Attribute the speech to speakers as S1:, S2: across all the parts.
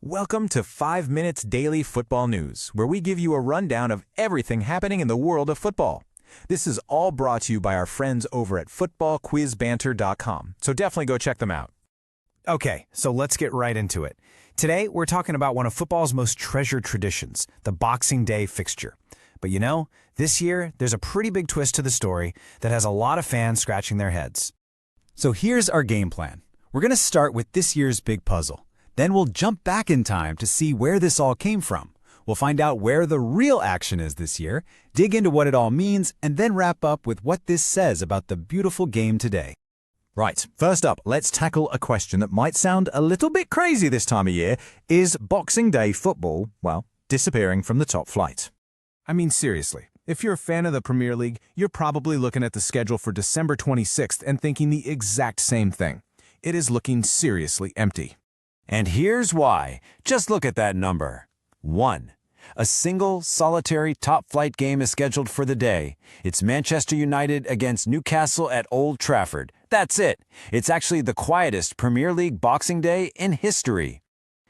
S1: Welcome to 5 Minutes Daily Football News, where we give you a rundown of everything happening in the world of football. This is all brought to you by our friends over at footballquizbanter.com, so definitely go check them out.
S2: Okay, so let's get right into it. Today, we're talking about one of football's most treasured traditions, the Boxing Day fixture. But you know, this year, there's a pretty big twist to the story that has a lot of fans scratching their heads. So here's our game plan. We're going to start with this year's big puzzle. Then we'll jump back in time to see where this all came from. We'll find out where the real action is this year, dig into what it all means, and then wrap up with what this says about the beautiful game today.
S1: Right, first up, let's tackle a question that might sound a little bit crazy this time of year. Is Boxing Day football, disappearing from the top flight?
S3: I mean, seriously, if you're a fan of the Premier League, you're probably looking at the schedule for December 26th and thinking the exact same thing. It is looking seriously empty.
S2: And here's why. Just look at that number. 1. A single, solitary top-flight game is scheduled for the day. It's Manchester United against Newcastle at Old Trafford. That's it. It's actually the quietest Premier League Boxing Day in history.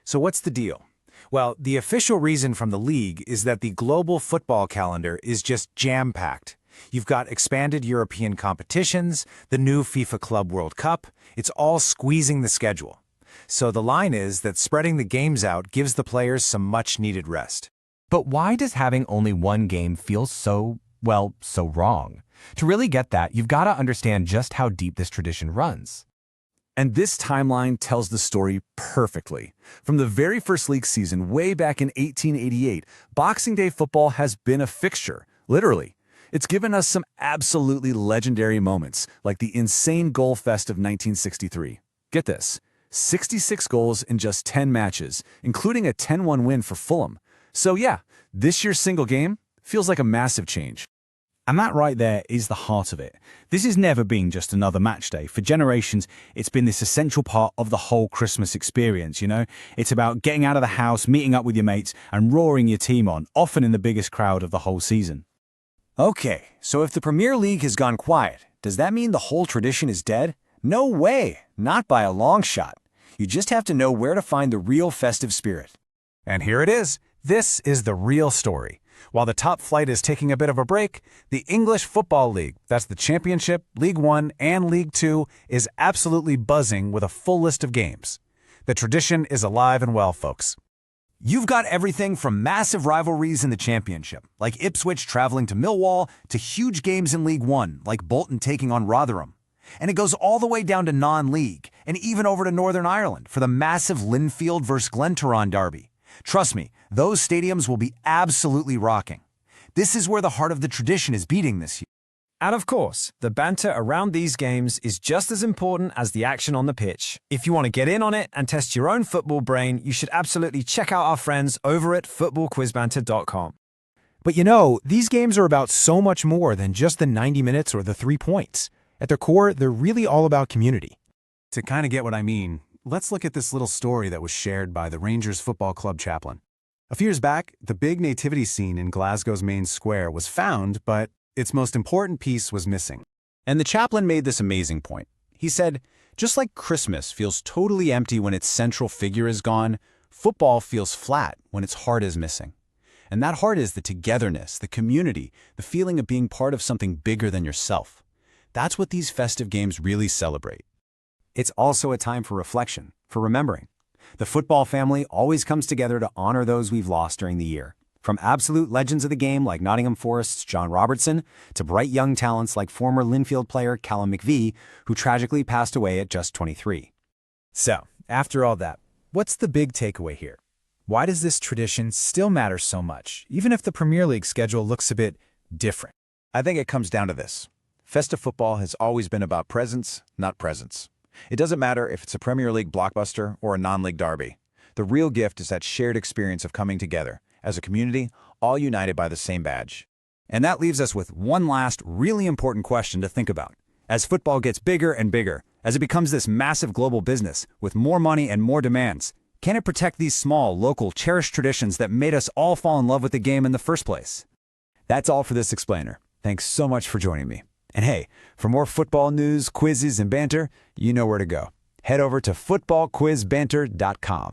S4: So what's the deal? Well, the official reason from the league is that the global football calendar is just jam-packed. You've got expanded European competitions, the new FIFA Club World Cup. It's all squeezing the schedule. So the line is that spreading the games out gives the players some much-needed rest.
S5: But why does having only one game feel so wrong? To really get that, you've got to understand just how deep this tradition runs.
S6: And this timeline tells the story perfectly. From the very first league season, way back in 1888, Boxing Day football has been a fixture, literally. It's given us some absolutely legendary moments, like the insane goal fest of 1963. Get this, 66 goals in just 10 matches, including a 10-1 win for Fulham. So yeah, this year's single game feels like a massive change.
S7: And that right there is the heart of it. This has never been just another match day. For generations, it's been this essential part of the whole Christmas experience, you know? It's about getting out of the house, meeting up with your mates, and roaring your team on, often in the biggest crowd of the whole season.
S2: Okay, so if the Premier League has gone quiet, does that mean the whole tradition is dead? No way, not by a long shot. You just have to know where to find the real festive spirit.
S4: And here it is. This is the real story. While the top flight is taking a bit of a break, the English Football League, that's the Championship, League One, and League Two, is absolutely buzzing with a full list of games. The tradition is alive and well, folks.
S2: You've got everything from massive rivalries in the Championship, like Ipswich traveling to Millwall, to huge games in League One, like Bolton taking on Rotherham. And it goes all the way down to non-league, and even over to Northern Ireland for the massive Linfield vs. Glentoran derby. Trust me, those stadiums will be absolutely rocking. This is where the heart of the tradition is beating this year.
S8: And of course, the banter around these games is just as important as the action on the pitch. If you want to get in on it and test your own football brain, you should absolutely check out our friends over at footballquizbanter.com.
S4: But you know, these games are about so much more than just the 90 minutes or the 3 points. At their core, they're really all about community. To kind of get what I mean, let's look at this little story that was shared by the Rangers Football Club chaplain. A few years back, the big nativity scene in Glasgow's main square was found, but its most important piece was missing. And the chaplain made this amazing point. He said, just like Christmas feels totally empty when its central figure is gone, football feels flat when its heart is missing. And that heart is the togetherness, the community, the feeling of being part of something bigger than yourself. That's what these festive games really celebrate.
S2: It's also a time for reflection, for remembering. The football family always comes together to honor those we've lost during the year. From absolute legends of the game like Nottingham Forest's John Robertson, to bright young talents like former Linfield player Callum McVie, who tragically passed away at just 23.
S4: So, after all that, what's the big takeaway here? Why does this tradition still matter so much, even if the Premier League schedule looks a bit different?
S1: I think it comes down to this. Festive football has always been about presence, not presence. It doesn't matter if it's a Premier League blockbuster or a non-league derby. The real gift is that shared experience of coming together, as a community, all united by the same badge.
S2: And that leaves us with one last really important question to think about. As football gets bigger and bigger, as it becomes this massive global business with more money and more demands, can it protect these small, local, cherished traditions that made us all fall in love with the game in the first place? That's all for this explainer. Thanks so much for joining me. And hey, for more football news, quizzes, and banter, you know where to go. Head over to footballquizbanter.com.